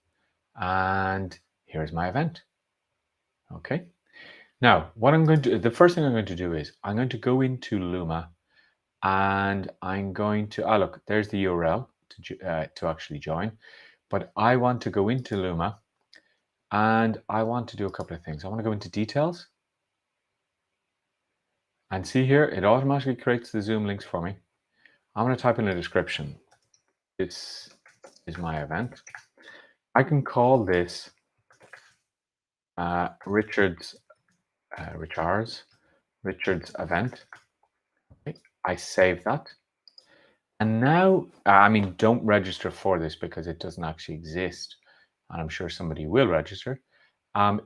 and here's my event. Okay, now what I'm going to, the first thing I'm going to do is I'm going to go into Luma, and I'm going to, look, there's the URL to actually join, but I want to go into Luma, and I want to do a couple of things. I want to go into details, and see here, it automatically creates the Zoom links for me. I'm going to type in a description. This is my event. I can call this Richard's event. Okay. I save that. And now, I mean, don't register for this because it doesn't actually exist. And I'm sure somebody will register.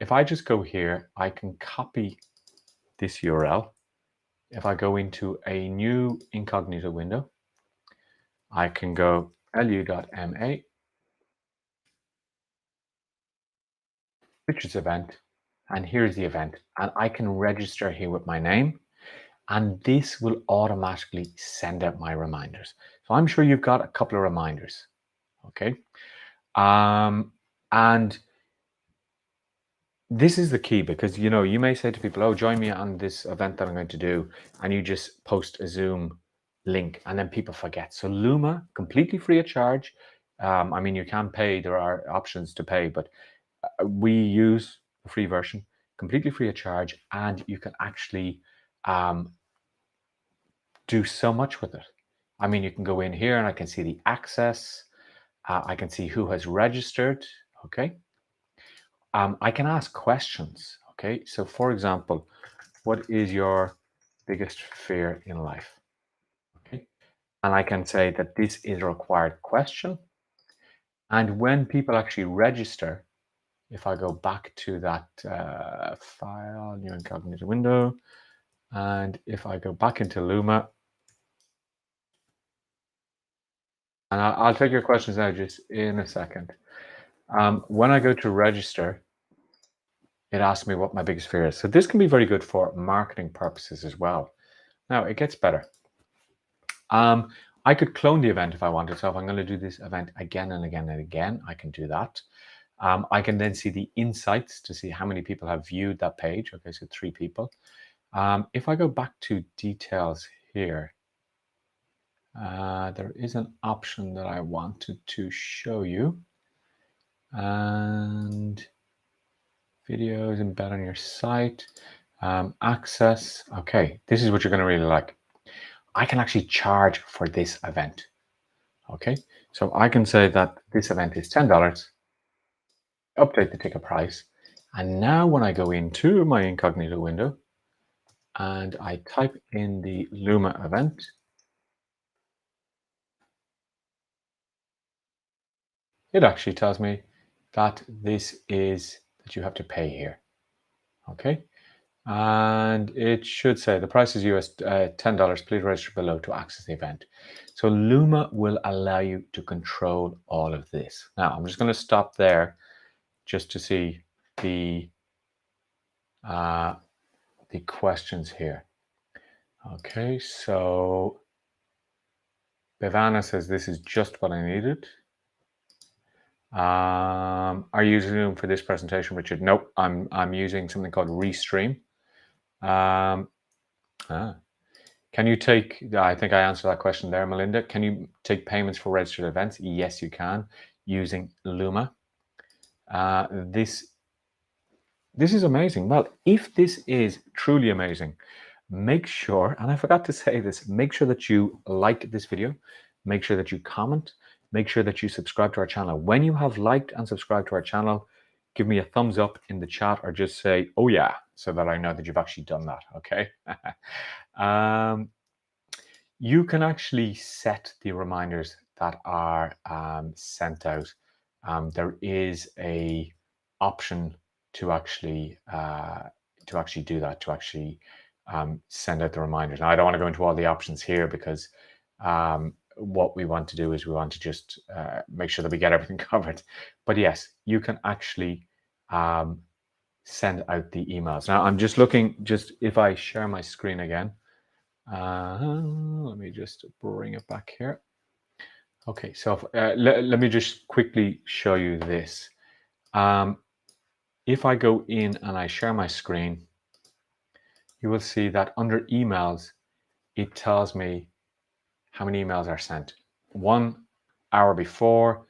If I just go here, I can copy this URL. If I go into a new incognito window, I can go lu.ma, Richard's event, and here's the event, and I can register here with my name, and this will automatically send out my reminders. So I'm sure you've got a couple of reminders, okay? And this is the key, because you may say to people, oh, join me on this event that I'm going to do, and you just post a Zoom link and then people forget. So Luma, completely free of charge. I mean, you can pay, there are options to pay, but we use the free version, completely free of charge, and you can actually do so much with it. I mean, you can go in here and I can see the access. I can see who has registered. Okay. I can ask questions. Okay. So, for example, what is your biggest fear in life? Okay. And I can say that this is a required question. And when people actually register, if I go back to that file, new incognito window, and if I go back into Luma, and I'll take your questions now just in a second. When I go to register, it asks me what my biggest fear is. So this can be very good for marketing purposes as well. Now it gets better. I could clone the event if I wanted. So if I'm going to do this event again and again and again, I can do that. I can then see the insights to see how many people have viewed that page. Okay, so 3 people. If I go back to details here, there is an option that I wanted to show you. And videos embed on your site, access. Okay, this is what you're going to really like. I can actually charge for this event. Okay, so I can say that this event is $10, update the ticket price. And now when I go into my incognito window and I type in the Luma event, it actually tells me that that you have to pay here. Okay, and it should say the price is US $10. Please register below to access the event. So Luma will allow you to control all of this. Now I'm just going to stop there just to see the questions here. Okay, so Bivana says this is just what I needed. Are you using Zoom for this presentation, Richard? Nope, I'm using something called Restream. Can you take, I think I answered that question there, Melinda. Can you take payments for registered events? Yes, you can, using Luma. This is amazing. Well, if this is truly amazing, make sure, and I forgot to say this, make sure that you like this video, make sure that you comment, make sure that you subscribe to our channel. When you have liked and subscribed to our channel, give me a thumbs up in the chat or just say, oh yeah, so that I know that you've actually done that, okay? You can actually set the reminders that are sent out. There is a option to actually do that, to actually send out the reminders. Now, I don't want to go into all the options here because what we want to do is we want to just make sure that we get everything covered. But yes, you can actually send out the emails. Now, I'm just looking, if I share my screen again, let me just bring it back here. Okay, so let me just quickly show you this. If I go in and I share my screen, you will see that under emails, it tells me how many emails are sent. 1 hour before,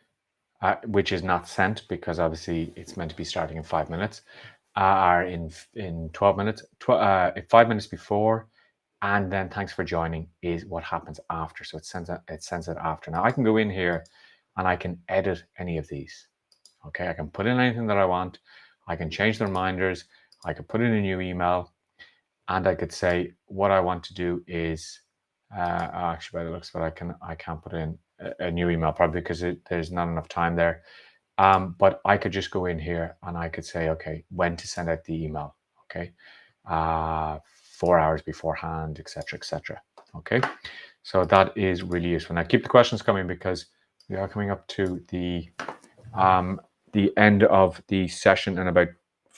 which is not sent because obviously it's meant to be starting in 5 minutes, are in 12 minutes, 5 minutes before, and then thanks for joining is what happens after. So it sends it after. Now I can go in here and I can edit any of these. Okay, I can put in anything that I want. I can change the reminders. I could put in a new email, and I could say what I want to do is actually by the looks of it, I can't put in a new email probably because there's not enough time there. But I could just go in here and I could say, okay, when to send out the email. Okay. 4 hours beforehand, etc., etc. Okay, so that is really useful. Now keep the questions coming because we are coming up to the end of the session in about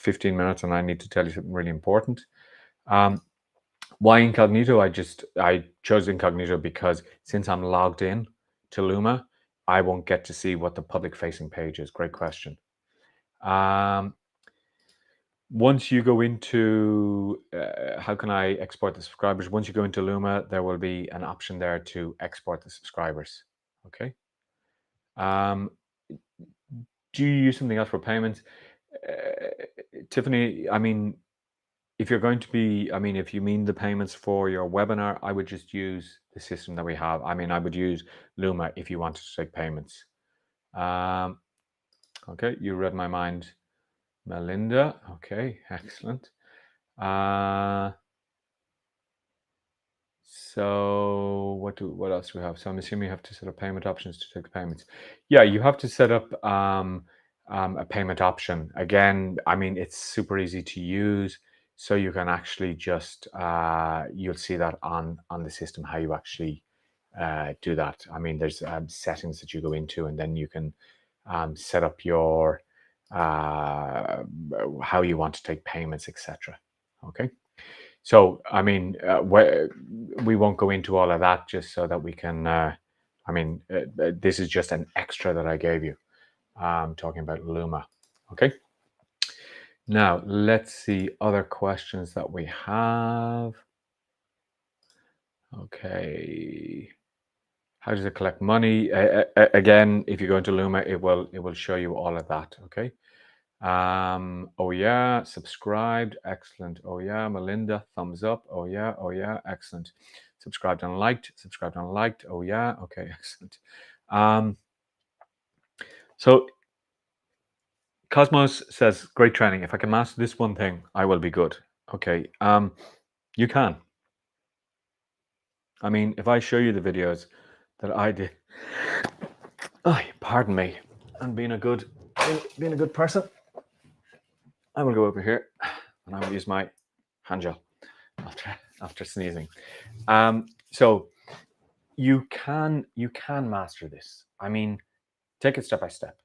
15 minutes and I need to tell you something really important. Why incognito? I chose incognito because since I'm logged in to Luma, I won't get to see what the public facing page is. Great question. Once you go into how can I export the subscribers? Once you go into Luma, there will be an option there to export the subscribers. Okay. Um, do you use something else for payments? Tiffany, I mean, if you're going to be, I mean, if you mean the payments for your webinar, I would just use the system that we have. I mean, I would use Luma if you wanted to take payments. Okay, you read my mind, Melinda. Okay, excellent. So what else do we have? So I'm assuming you have to set up payment options to take the payments. Yeah, you have to set up a payment option. Again, I mean, it's super easy to use. So you can actually just you'll see that on the system how you actually do that. I mean, there's settings that you go into, and then you can set up your how you want to take payments, etc. Okay. So, I mean, we won't go into all of that just so that we can. I mean, this is just an extra that I gave you. Talking about Luma. Okay. Now let's see other questions that we have. Okay. How does it collect money? Again, if you go into Luma, it will show you all of that. Okay. Oh yeah, subscribed, excellent. Oh yeah, Melinda, thumbs up. Oh yeah, excellent. Subscribed and liked. Oh yeah, okay, excellent. So Cosmos says, great training. If I can master this one thing, I will be good. Okay, you can. I mean, if I show you the videos that I did, oh, pardon me, and being a good person, I will go over here and I will use my hand gel after sneezing. So you can master this. I mean, take it step by step.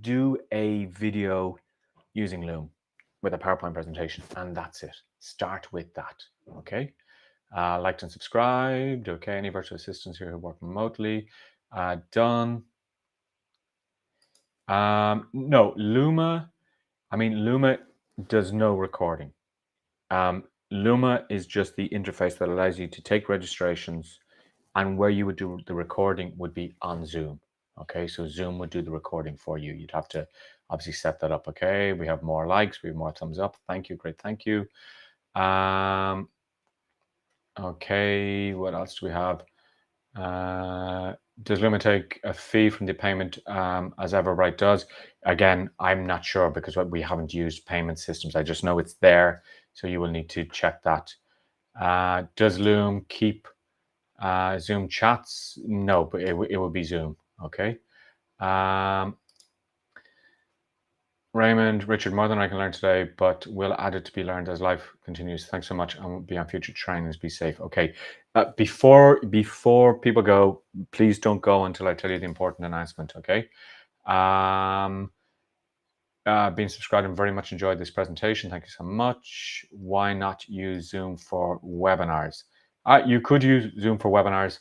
Do a video using Loom with a PowerPoint presentation, and that's it. Start with that. Okay. Liked and subscribed. Okay. Any virtual assistants here who work remotely? Done. No, Luma. I mean, Luma does no recording. Luma is just the interface that allows you to take registrations, and where you would do the recording would be on Zoom. Okay, so Zoom would do the recording for you. You'd have to obviously set that up. Okay, we have more likes, we have more thumbs up. Thank you, great, thank you. Okay, what else do we have? Does Luma take a fee from the payment as Everbright does? Again, I'm not sure because we haven't used payment systems. I just know it's there, so you will need to check that. Does Loom keep Zoom chats? No, but it will be Zoom. Okay. Raymond, Richard, more than I can learn today, but will add it to be learned as life continues. Thanks so much, and be on future trainings. Be safe. Okay. Before people go, please don't go until I tell you the important announcement. Okay. Been subscribed and very much enjoyed this presentation. Thank you so much. Why not use Zoom for webinars? You could use Zoom for webinars.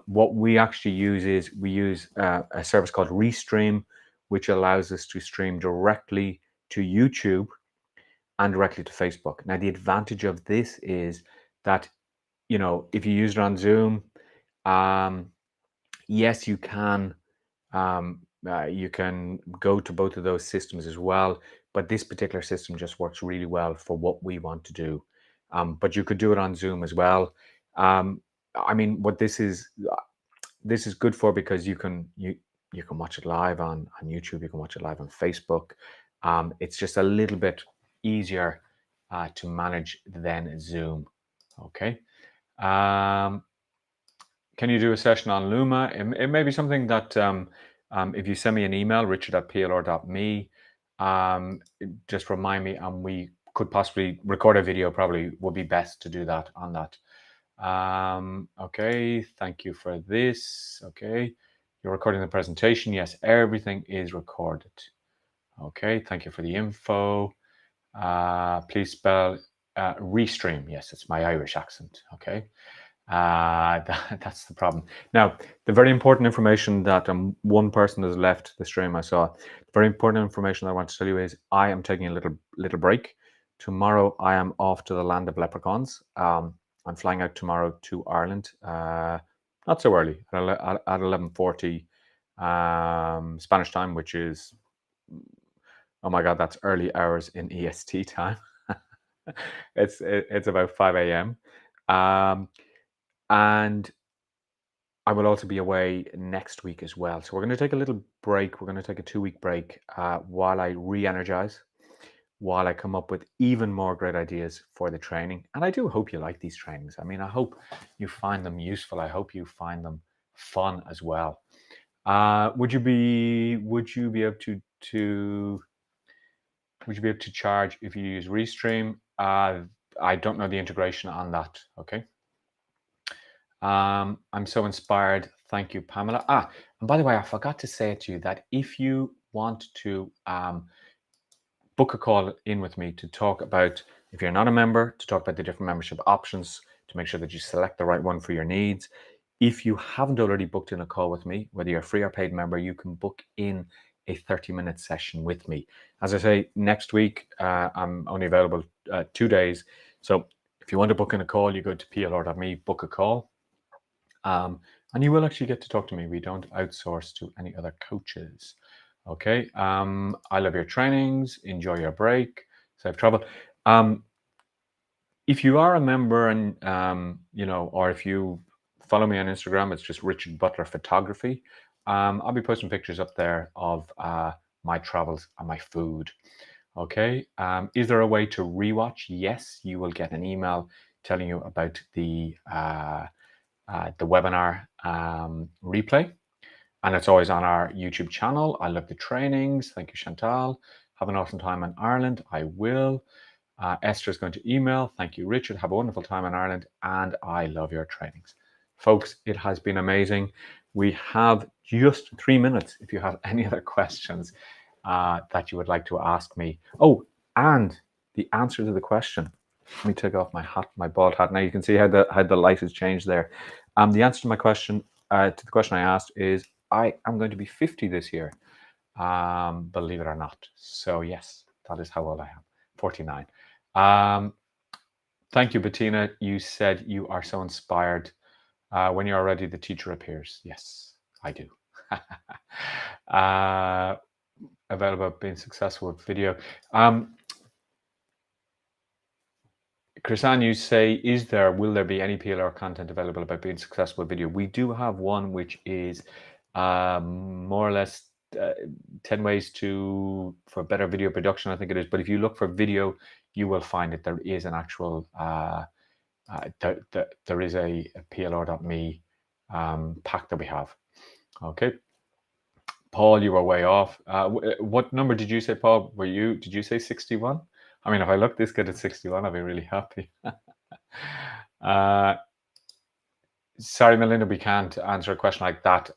What we actually use is we use a service called Restream, which allows us to stream directly to YouTube and directly to Facebook. Now, the advantage of this is that, you know, if you use it on Zoom, yes, you can go to both of those systems as well, but this particular system just works really well for what we want to do. But you could do it on Zoom as well. I mean, what this is good for, because you can watch it live on YouTube, you can watch it live on Facebook. It's just a little bit easier to manage than Zoom. Okay. Can you do a session on Luma? It may be something that if you send me an email, richard@PLR.me, just remind me, and we could possibly record a video. Probably would be best to do that on that. Okay, thank you for this. Okay, you're recording the presentation. Yes, everything is recorded. Okay, thank you for the info. Please spell Restream. Yes, it's my Irish accent. Okay. That's the problem. Now, the very important information that one person has left the stream, I saw. The very important information I want to tell you is I am taking a little break. Tomorrow, I am off to the land of leprechauns. I'm flying out tomorrow to Ireland. Not so early, at 11:40 Spanish time, which is, oh my God, that's early hours in EST time. It's about 5 a.m. And I will also be away next week as well. So we're going to take a little break. We're going to take a 2-week break while I re-energize, while I come up with even more great ideas for the training. And I do hope you like these trainings. I mean, I hope you find them useful. I hope you find them fun as well. Would you be able to charge if you use Restream? I don't know the integration on that. Okay. I'm so inspired. Thank you, Pamela. And by the way, I forgot to say to you that if you want to book a call in with me to talk about, if you're not a member, to talk about the different membership options, to make sure that you select the right one for your needs. If you haven't already booked in a call with me, whether you're a free or paid member, you can book in a 30-minute session with me. As I say, next week, I'm only available 2 days. So if you want to book in a call, you go to PLR.me, book a call. And you will actually get to talk to me. We don't outsource to any other coaches. Okay. I love your trainings. Enjoy your break. Safe travel. If you are a member and, or if you follow me on Instagram, it's just Richard Butler Photography. I'll be posting pictures up there of my travels and my food. Okay. Is there a way to rewatch? Yes, you will get an email telling you about the webinar replay, and it's always on our YouTube channel. I love the trainings. Thank you, Chantal. Have an awesome time in Ireland. I will. Esther is going to email. Thank you, Richard. Have a wonderful time in Ireland, and I love your trainings. Folks, it has been amazing. We have just 3 minutes if you have any other questions that you would like to ask me. Oh, and the answer to the question. Let me take off my hat, my bald hat. Now you can see how the light has changed there. The answer to my question, to the question I asked, is I am going to be 50 this year, believe it or not. So yes, that is how old I am, 49. Thank you, Bettina. You said you are so inspired. When you're ready, the teacher appears. Yes, I do. Available being successful with video. Chrisanne, you say, will there be any PLR content available about being successful with video? We do have one which is more or less 10 ways for better video production, I think it is. But if you look for video, you will find that there is an actual, there is a PLR.me pack that we have. Okay. Paul, you were way off. What number did you say, Paul? Did you say 61? I mean, if I look this good at 61, I'll be really happy. Sorry, Melinda, we can't answer a question like that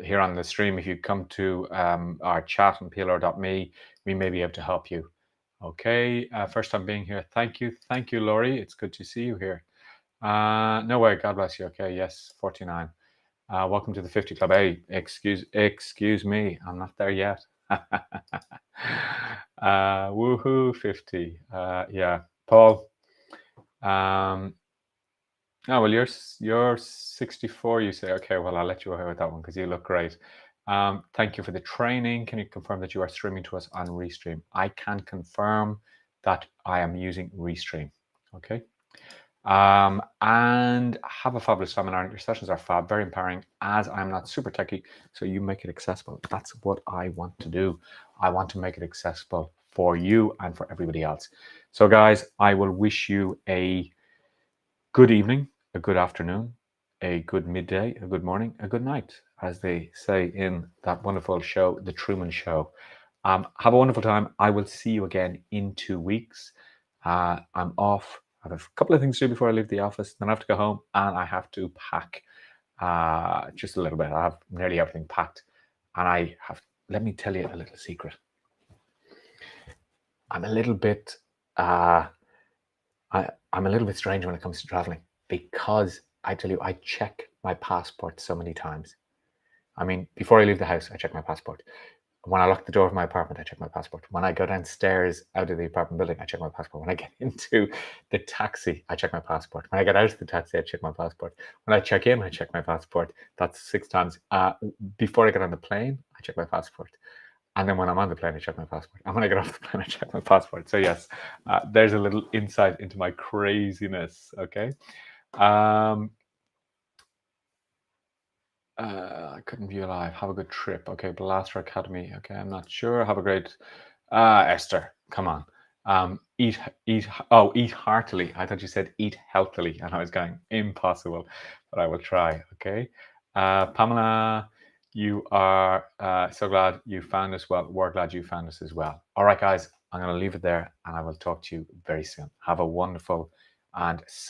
here on the stream. If you come to our chat on PLR.me, we may be able to help you. Okay, first time being here. Thank you, Laurie. It's good to see you here. No way, God bless you. Okay, yes, 49. Welcome to the 50 Club. Hey, excuse me, I'm not there yet. Woohoo, 50. Yeah, Paul. Oh, well, you're 64, you say. Okay, well, I'll let you away with that one because you look great. Thank you for the training. Can you confirm that you are streaming to us on Restream? I can confirm that I am using Restream. Okay. And have a fabulous seminar. Your sessions are fab, very empowering, as I'm not super techy, so you make it accessible. That's what I want to do. I want to make it accessible for you and for everybody else. So guys, I will wish you a good evening, a good afternoon, a good midday, a good morning, a good night, as they say in that wonderful show, The Truman Show. Have a wonderful time. I will see you again in 2 weeks. I'm off. I have a couple of things to do before I leave the office. Then I have to go home and I have to pack just a little bit. I have nearly everything packed. And let me tell you a little secret. I'm a little bit Uh, I'm a little bit strange when it comes to traveling because I tell you, I check my passport so many times. I mean, before I leave the house, I check my passport. When I lock the door of my apartment, I check my passport. When I go downstairs out of the apartment building, I check my passport. When I get into the taxi, I check my passport. When I get out of the taxi, I check my passport. When I check in, I check my passport. That's 6 times. Before I get on the plane, I check my passport. And then when I'm on the plane, I check my passport. And when I get off the plane, I check my passport. So yes, there's a little insight into my craziness. Okay. Um, I couldn't be alive. Have a good trip. Okay, Blaster Academy. Okay, I'm not sure. Have a great Esther. Come on. Eat heartily. I thought you said eat healthily, and I was going impossible, but I will try. Okay. Pamela, you are so glad you found us. Well, we're glad you found us as well. All right, guys, I'm going to leave it there, and I will talk to you very soon. Have a wonderful and